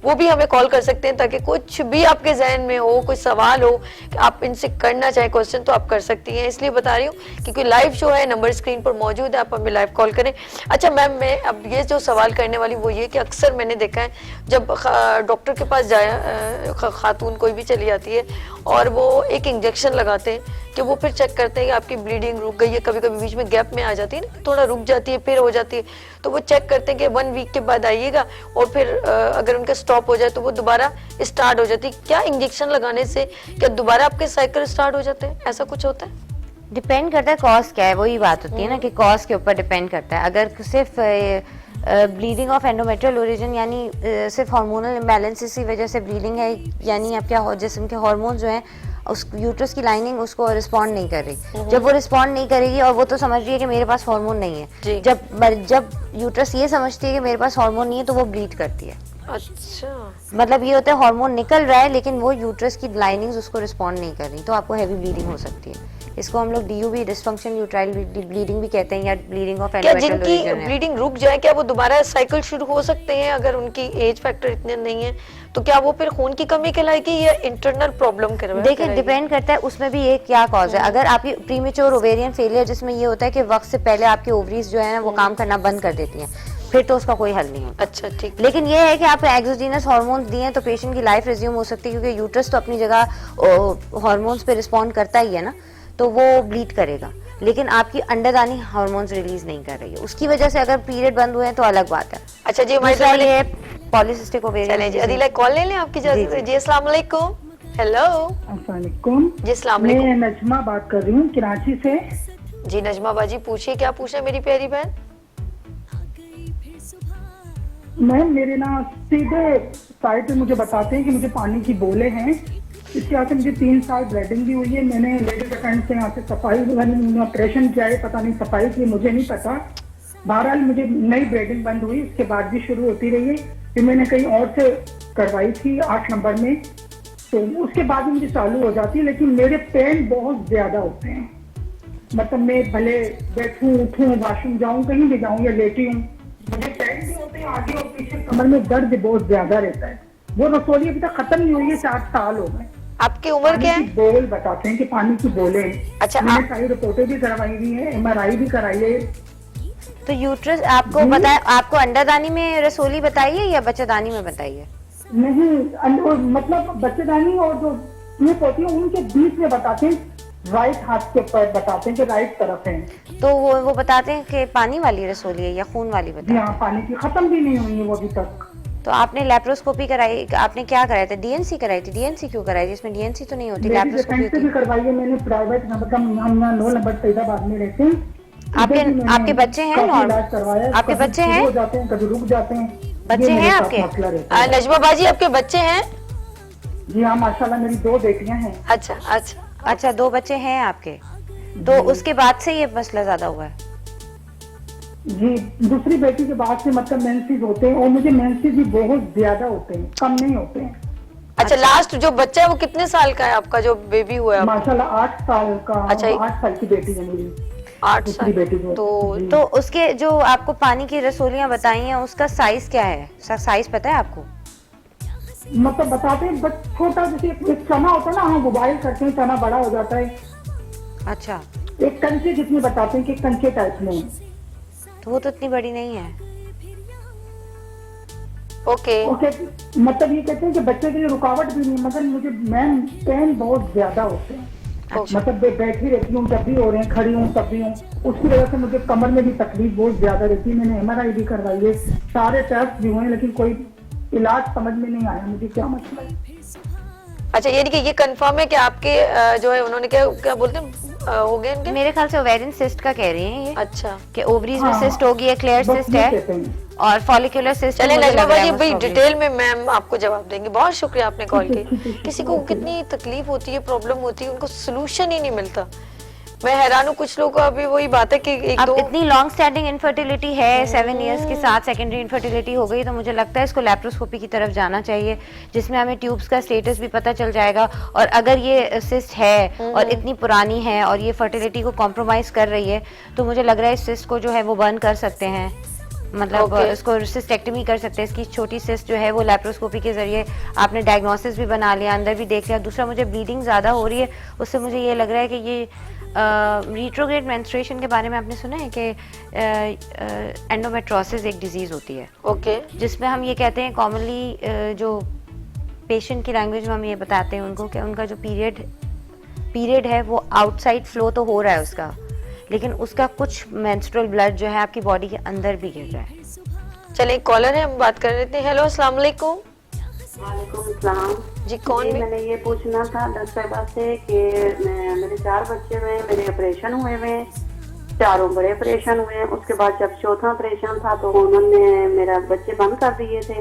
वो भी हमें कॉल कर सकते हैं, ताकि कुछ भी आपके जहन में हो, कोई सवाल हो कि आप इनसे करना चाहे क्वेश्चन, तो आप कर सकती हैं। इसलिए बता रही हूँ क्योंकि लाइव शो है, नंबर स्क्रीन पर मौजूद है, आप हमें लाइव कॉल करें। अच्छा मैम, मैं अब ये जो सवाल करने वाली वो ये कि अक्सर मैंने देखा है जब डॉक्टर के पास जाए खातून कोई भी चली जाती है और वो एक इंजेक्शन लगाते हैं कि वो फिर चेक करते हैं कि आपकी ब्लीडिंग रुक गई है, कभी कभी बीच में गैप में आ जाती है ना, थोड़ा रुक जाती है फिर हो जाती है, तो वो चेक करते हैं कि 1 वीक के बाद आइएगा और फिर अगर उनका स्टॉप हो जाए तो वो दोबारा स्टार्ट हो जाती है। क्या इंजेक्शन लगाने से क्या दोबारा आपके साइकिल स्टार्ट हो जाते हैं, ऐसा कुछ होता है? डिपेंड करता है कॉज क्या है, वही बात होती है ना कि कॉज के ऊपर डिपेंड करता है। अगर सिर्फ ब्लीडिंग ऑफ एंडोमेट्रियल ओरिजिन यानी सिर्फ हार्मोनल इम्बैलेंसेस की वजह से ब्लीडिंग है, यानी आपके जिस्म के हार्मोन जो हैं उस यूट्रस की लाइनिंग उसको रिस्पॉन्ड नहीं कर रही, जब वो रिस्पॉन्ड नहीं करेगी और वो तो समझ रही है कि मेरे पास हार्मोन नहीं है, जब यूट्रस ये समझती है कि मेरे पास हार्मोन नहीं है तो वो ब्लीड करती है। अच्छा, मतलब ये होता है हार्मोन निकल रहा है लेकिन वो यूट्रस की लाइनिंग्स उसको रिस्पॉन्ड नहीं कर रही, तो आपको हैवी ब्लीडिंग हो सकती है। इसको हम लोग DUB डिस्फंक्शन यूट्राइल ब्लीडिंग भी कहते हैं, या ब्लीडिंग ऑफ एंडोमेट्रियल ओरिजिन है। जिनकी ब्लीडिंग रुक जाए क्या वो दोबारा साइकिल शुरू हो सकते हैं अगर उनकी एज फैक्टर इतने नहीं है तो? क्या वो फिर खून की कमी कहलाएगी या इंटरनल प्रॉब्लम करवाएगी? देखिए डिपेंड करता है उसमें भी एक क्या कॉज है। अगर आपकी प्रीमेच्योर ओवेरियन फेलियर जिसमें ये होता है कि वक्त से पहले आपकी ओवरीज जो है ना वो काम करना बंद कर देती हैं, फिर तो उसका कोई हल नहीं होता। अच्छा ठीक। लेकिन ये है कि आप एक्सोजीनस हार्मोन्स दिए हैं तो पेशेंट की लाइफ रिज्यूम हो सकती है, क्योंकि यूट्रस तो अपनी जगह हार्मोन्स पे रिस्पॉन्ड करता ही है ना, तो वो ब्लीड करेगा, लेकिन आपकी अंडरदानी हार्मोन्स रिलीज नहीं कर रही है, उसकी वजह से अगर पीरियड बंद हुए हैं तो अलग बात है। अच्छा जी, हमारे पॉलिसिस्टिक ओवेरियन। जी अदीला कॉल ले लें आपकी इजाजत से। जी अस्सलाम वालेकुम। हेलो अस्सलाम वालेकुम। जी अस्सलाम वालेकुम। मैं नजमा बात कर रही हूँ कराची से। जी नजमा बाजी पूछिए, क्या पूछना है मेरी प्यारी बहन? मैम मेरे ना सीधे साइड पे मुझे बताते हैं कि मुझे पानी की बोले हैं, इसके यहाँ से मुझे 3 साल ब्लीडिंग भी हुई है। मैंने लेडीज अटेंड से यहाँ से सफाई ऑपरेशन किया है, पता नहीं सफाई की मुझे नहीं पता। बहरहाल मुझे नई ब्लीडिंग बंद हुई, उसके बाद भी शुरू होती रही है, फिर मैंने कहीं और से करवाई थी 8 नंबर में, तो उसके बाद भी मुझे चालू हो जाती है, लेकिन मेरे पेन बहुत ज्यादा होते हैं। मतलब मैं भले बैठूं उठूं वॉशरूम जाऊं कहीं भी जाऊं या लेटी हूँ, मुझे पेन भी होते हैं आगे और पीछे, कमर में दर्द बहुत ज्यादा रहता है। वो रसोली अभी तक खत्म नहीं हुई है, 4 साल हो गए। आपकी उम्र क्या है? बोल बताते हैं कि पानी की बोले। अच्छा, मैंने सारी रिपोर्टें भी करवाई हुई है, MRI भी कराई है। तो यूट्रस आपको बताया, आपको अंडरदानी में रसोली बताई है या बच्चेदानी में बताई है? नहीं, मतलब बच्चेदानी और जो स्लिप होती है उनके बीच में बताते हैं, राइट हाथ के ऊपर बताते हैं कि राइट तरफ है। तो वो बताते हैं कि पानी वाली रसोली है या खून वाली बताते हैं? हाँ, पानी की खत्म भी नहीं हुई है वो अभी तक। तो आपने लैप्रोस्कोपी कराई, आपने क्या कराया था? DNC कराई थी? DNC क्यों कराई थी? इसमें DNC तो नहीं होती, लैप्रोस्कोपी होती है। भी करवाई है मैंने प्राइवेट, मतलब हम यहाँ 9 नंबर फैजाबाद में रहते हैं। आपके बच्चे हैं? आपके बच्चे हैं? हो जाते हैं, कभी रुक जाते हैं। बच्चे हैं आपके? नजमा बाजी आपके बच्चे हैं? जी हाँ माशाल्लाह, मेरी 2 बेटियां हैं। अच्छा अच्छा अच्छा, 2 बच्चे हैं आपके, तो उसके बाद से ये मसला ज्यादा हुआ है? जी, दूसरी बेटी के बाद से मतलब मेंसेस होते हैं, और मुझे मेंसेस भी बहुत ज्यादा होते हैं, कम नहीं होते हैं। अच्छा, लास्ट जो बच्चा है वो कितने साल का है आपका, जो बेबी हुआ है? माशाल्लाह 8 साल का। अच्छा, 8 साल की बेटी है मेरी। 8 साल बेटी तो उसके जो आपको पानी की रसोलियां बताई हैं उसका साइज क्या है? साइज पता है आपको? मतलब बताते हैं बस छोटा, जैसे एक चना होता है ना, हम मोबाइल करते हैं, चना बड़ा हो जाता है। अच्छा, एक कंचे जितनी बताते हैं कि कंचे टाइप में। तो वो तो इतनी बड़ी नहीं है। ओके मतलब ये कहते हैं कि बच्चे के लिए रुकावट भी नहीं, मगर मुझे मैम पेन बहुत ज्यादा होते हैं। अच्छा। मतलब बैठी रहती हूँ जब भी हो रहे हैं, खड़ी हूँ तब भी हूँ, उसकी वजह से मुझे कमर में भी तकलीफ बहुत ज्यादा रहती है। मैंने MRI भी करवाई है, सारे टेस्ट भी हुए, लेकिन कोई इलाज समझ में नहीं आया मुझे क्या मसला है। अच्छा, यानी कि ये कंफर्म है कि आपके जो है उन्होंने क्या बोलते हैं हो गए इनके? मेरे ख्याल से ओवेरियन सिस्ट का कह रही हैं ये। अच्छा, कि ओवरीज में सिस्ट होगी है, क्लियर सिस्ट है और फॉलिकुलर सिस्ट। चले नजमा बाजी भाई डिटेल में मैम आपको जवाब देंगे। बहुत शुक्रिया आपने कॉल की। किसी को कितनी तकलीफ होती है, प्रॉब्लम होती है, उनको सोल्यूशन ही नहीं मिलता। मैं हैरान हूँ, कुछ लोग को अभी वही बात है कि एक दो इतनी लॉन्ग स्टैंडिंग इनफर्टिलिटी है, 7 इयर्स के साथ सेकेंडरी इनफर्टिलिटी हो गई, तो मुझे लगता है इसको लैप्रोस्कोपी की तरफ जाना चाहिए, जिसमें हमें ट्यूब्स का स्टेटस भी पता चल जाएगा। और अगर ये सिस्ट है और इतनी पुरानी है और ये फर्टिलिटी को कॉम्प्रोमाइज कर रही है, तो मुझे लग रहा है इस सिस्ट को जो है वो बर्न कर सकते हैं। मतलब Okay. इसको सिस्टेक्टमी कर सकते हैं, इसकी छोटी सिस्ट जो है वो लेप्रोस्कोपी के जरिए आपने डायग्नोसिस भी बना लिया, अंदर भी देख लिया। दूसरा, मुझे ब्लीडिंग ज़्यादा हो रही है, उससे मुझे ये लग रहा है कि ये रिट्रोग्रेड मेंस्ट्रुएशन के बारे में आपने सुना है कि एंडोमेट्रोसिस एक डिजीज़ होती है, ओके जिसमें हम ये कहते हैं कॉमनली, जो पेशेंट की लैंग्वेज में हम ये बताते हैं उनको कि उनका जो पीरियड है वो आउटसाइड फ्लो तो हो रहा है उसका, लेकिन उसका कुछ मेंस्ट्रुअल ब्लड जो है आपकी बॉडी के अंदर भी गिर रहा है। चलिए, एक कॉलर है, हम बात कर लेते हैं। हेलो, अस्सलाम वालेकुम। वालेकुम सलाम जी, कौन जी, भी? मैंने ये पूछना था डॉक्टर साहिबा से कि मेरे 4 बच्चे हुए, मेरे ऑपरेशन हुए हुए, चारों बड़े ऑपरेशन हुए। उसके बाद जब चौथा ऑपरेशन था तो उन्होंने मेरा बच्चे बंद कर दिए थे।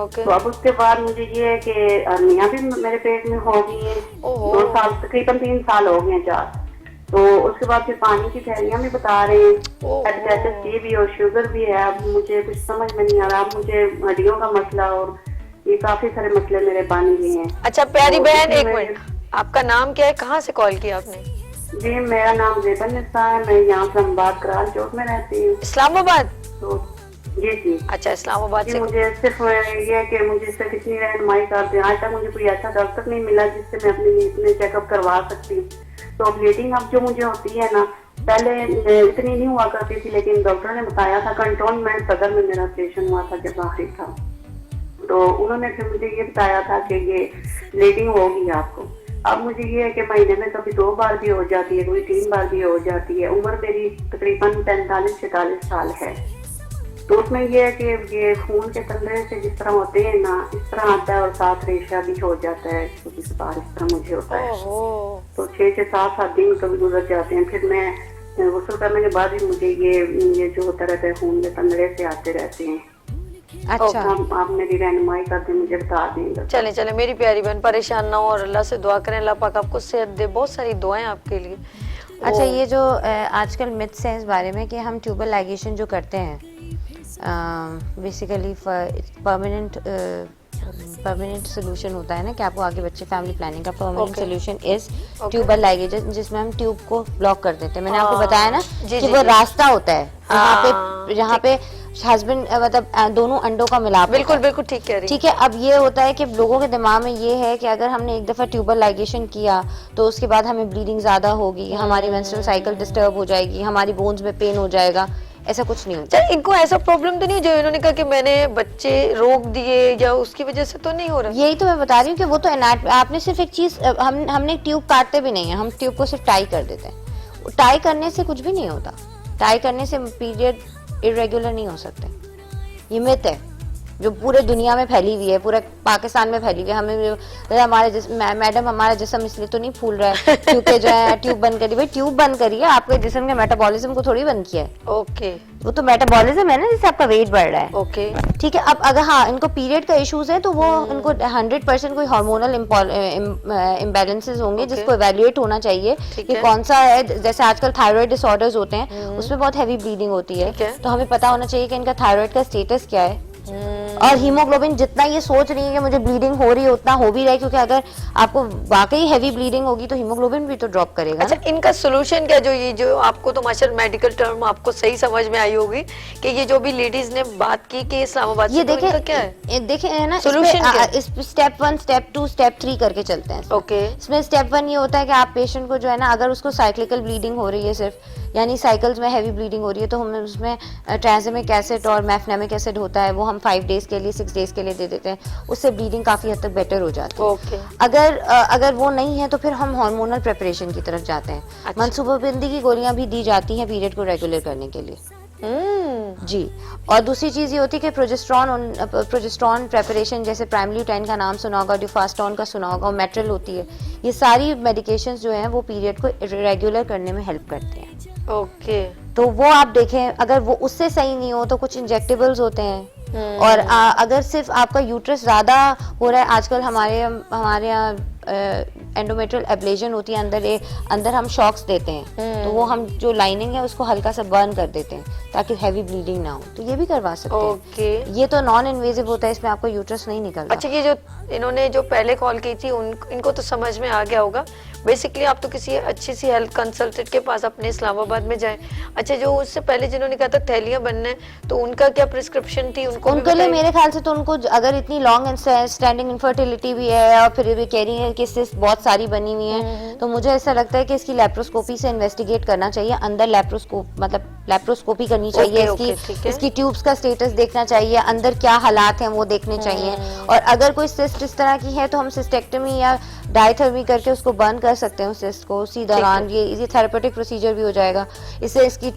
ओके तो अब उसके बाद मुझे ये है कि अर्नियां भी मेरे पेट में हो गई है। ओहो। 2 साल, तकरीबन 3 साल हो गए हैं, 4। तो उसके बाद फिर पानी की थैलियां भी बता रहे हैं, ओहो। HHSC भी और शुगर भी है। अब मुझे कुछ समझ में नहीं आ रहा। अब मुझे हड्डियों का मसला और ये काफी सारे मसले मेरे बन गए हैं। अच्छा प्यारी तो बहन, इसलिए एक मैं- मिनट, आपका नाम क्या है, कहाँ से कॉल किया आपने? जी, मेरा नाम ज़ेबन निसा है, मैं यहाँ इस्लामाबाद कराल चौक में रहती हूँ। इस्लामाबाद? तो जी अच्छा, इस्लामाबाद जी, से। मुझे सिर्फ ये है कि मुझे इससे कितनी रहनुमाई कर दें। आज तक मुझे कोई ऐसा डॉक्टर नहीं मिला जिससे मैं अपने इतने चेकअप करवा सकती हूँ। तो ब्लीडिंग अब जो मुझे होती है ना, पहले इतनी नहीं हुआ करती थी, लेकिन डॉक्टर ने बताया था, कंटोनमेंट सदर में मेरा ऑपरेशन हुआ था जब आखिरी था, तो उन्होंने फिर मुझे ये बताया था कि ये ब्लीडिंग होगी आपको। अब मुझे ये है कि महीने में कभी 2 बार भी हो जाती है, कभी 3 बार भी हो जाती है। उम्र मेरी तकरीबन 45-46 साल है। तो उसमें ये है कि ये खून के तंद्रे से जिस तरह होते हैं ना, इस तरह आता है, और साथ रेशा भी हो जाता है, तो इस बार इस तरह मुझे होता है। ओहो। तो 6-7 दिन कभी गुजर जाते हैं। फिर मैं गुस्ल करने के बाद भी मुझे ये जो होता रहता है, खून के तंद्रे से आते रहते हैं। अच्छा, आप मेरी रहनुमाई कर दें, मुझे बता देंगे। चले चले, मेरी प्यारी बहन परेशान ना हो और अल्लाह से दुआ करें, अल्लाह पाक आपको सेहत दे। बहुत सारी दुआएं आपके लिए। अच्छा, ये जो आजकल मिथ्स हैं इस बारे में कि हम ट्यूबल लाइगेशन जो करते हैं, बेसिकली परमानेंट सोल्यूशन होता है ना, कि आपको आगे बच्चे फैमिली प्लानिंग का permanent Okay. Solution is Okay. Tubal ligation, जिसमें हम ट्यूब को ब्लॉक कर देते हैं। मैंने आपको हाँ, बताया ना जी, कि जी, वो जी। रास्ता होता है हाँ, जहाँ पे हस्बैंड मतलब दोनों अंडों का मिलाप होता बिल्कुल है। बिल्कुल ठीक कह रही ठीक है, अब ये होता है कि लोगों के दिमाग में ये है कि अगर हमने एक दफा ट्यूबल लाइगेशन किया तो उसके बाद हमें ब्लीडिंग ज्यादा होगी, हमारी मेंस्ट्रुअल साइकिल डिस्टर्ब हो जाएगी, हमारी बोन्स में पेन हो जाएगा। ऐसा कुछ नहीं होता। अच्छा, इनको ऐसा प्रॉब्लम तो नहीं जो इन्होंने कहा कि मैंने बच्चे रोक दिए या उसकी वजह से तो नहीं हो रहा? यही तो मैं बता रही हूँ कि वो तो आपने सिर्फ एक चीज, हमने ट्यूब काटते भी नहीं है, हम ट्यूब को सिर्फ टाई कर देते हैं। टाई करने से कुछ भी नहीं होता। टाई करने से पीरियड इरेगुलर नहीं हो सकते। ये मिथ है जो पूरे दुनिया में फैली हुई है, पूरे पाकिस्तान में फैली हुई है। हमें हमारे मैडम हमारा जिस्म इसलिए तो नहीं फूल रहा है क्योंकि जो है ट्यूब बंद करी। भाई ट्यूब बंद करी है, आपके जिस्म के मेटाबॉलिज्म को थोड़ी बंद किया है। ओके वो तो मेटाबॉलिज्म है ना, जिससे आपका वेट बढ़ रहा है। ओके ठीक है, अब अगर हाँ इनको पीरियड का इश्यूज है तो वो इनको 100% कोई हार्मोनल इम्बैलेंसेस होंगे Okay. जिसको एवेल्युएट होना चाहिए ठीक कि है। कौन सा है। जैसे आजकल थायराइड डिसऑर्डर्स होते हैं, उसमें बहुत हैवी ब्लीडिंग होती है, ठीक है। तो हमें पता होना चाहिए कि इनका थायराइड का स्टेटस क्या है। और हीमोग्लोबिन जितना ये सोच रही है कि मुझे ब्लीडिंग हो रही है उतना हो भी रहा है, क्योंकि अगर आपको वाकई हैवी ब्लीडिंग होगी तो हीमोग्लोबिन भी तो ड्रॉप करेगा। अच्छा, इनका सोल्यूशन क्या, जो आपको तो माशाल्लाह मेडिकल टर्म आपको सही समझ में आई होगी कि ये जो भी लेडीज ने बात की कि इस्लामाबाद ये से, तो देखें, इनका क्या है? ये देखें है ना, Solution क्या है? इस स्टेप 1, स्टेप 2, स्टेप 3 करके चलते हैं इसमें। ओके इसमें स्टेप 1 ये होता है कि आप पेशेंट को जो है ना, अगर उसको साइक्लिकल ब्लीडिंग हो रही है सिर्फ, यानी साइकिल्स में हैवी ब्लीडिंग हो रही है, तो हम उसमें ट्रांसएमिक एसिड और मैफनेमिक एसिड होता है, वो हम 5 डेज के लिए 6 डेज के लिए दे देते हैं। उससे ब्लीडिंग काफी हद तक बेटर हो जाती है। ओके अगर वो नहीं है तो फिर हम हार्मोनल प्रिपरेशन की तरफ जाते हैं। अच्छा। मनसूबाबंदी की गोलियां भी दी जाती हैं पीरियड को रेगुलर करने के लिए। जी, और दूसरी चीज ये होती है कि प्रोजेस्टेरॉन प्रेपरेशन, जैसे प्राइमल्यूटाइन का नाम सुना होगा, ड्यूफास्टोन का सुना होगा, और मेट्रिल होती है। ये सारी मेडिकेशंस जो हैं वो पीरियड को रेगुलर करने में हेल्प करते हैं। ओके तो वो आप देखें, अगर वो उससे सही नहीं हो तो कुछ इंजेक्टेबल्स होते हैं। और अगर सिर्फ आपका यूट्रस ज्यादा हो रहा है, आजकल हमारे यहाँ एंडोमेट्रियल एब्लेशन होती है, अंदर हम शॉक्स देते हैं, तो वो हम जो लाइनिंग है उसको हल्का सा बर्न कर देते हैं ताकि हैवी ब्लीडिंग ना हो, तो ये भी करवा सकते हैं। ओके। ये तो नॉन इन्वेजिव होता है, इसमें आपको यूट्रस नहीं निकलता। अच्छा, ये जो इन्होंने जो पहले कॉल की थी इनको तो समझ में आ गया होगा। बेसिकली आप तो किसी अच्छी सी हेल्थ कंसल्टेंट के पास अपने इस्लामाबाद में जाएं। अच्छा, जो उससे पहले जिन्होंने कहा था थैलियां बनना है, तो उनका क्या प्रिस्क्रिप्शन थी? उनको भी उनके लिए बताइए। मेरे ख्याल से तो उनको अगर इतनी लॉन्ग स्टैंडिंग इनफर्टिलिटी भी है और फिर भी कह रही है कि सिस्ट बहुत सारी बनी हुई है, तो मुझे ऐसा लगता है कि इसकी लेप्रोस्कोपी से इन्वेस्टिगेट करना चाहिए। अंदर लेप्रोस्कोपी करनी चाहिए, ओके, ठीक है। इसकी ट्यूब्स का स्टेटस देखना चाहिए, अंदर क्या हालात हैं वो देखने चाहिए। और अगर कोई सिस्ट इस तरह की है तो हम सिस्टेक्टमी या डायथर्मी करके उसको बंद कर सकते हैं उस सिस्ट को उसी दौरान। ये थेरेपेटिक प्रोसीजर भी हो जाएगा। इससे इसकी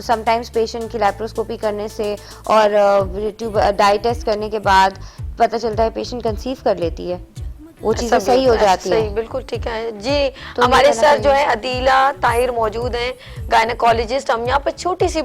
समटाइम्स पेशेंट की लेप्रोस्कोपी करने से और ट्यूब डाई टेस्ट करने के बाद पता चलता है पेशेंट कंसीव कर लेती है, वो चीजें ऐसा सही हो बिल्कुल- जाती सही, है। बिल्कुल ठीक है जी। तो हमारे ये सर कहना जो है अदीला ताहिर मौजूद हैं, गायनेकोलॉजिस्ट। हम यहाँ पर छोटी सी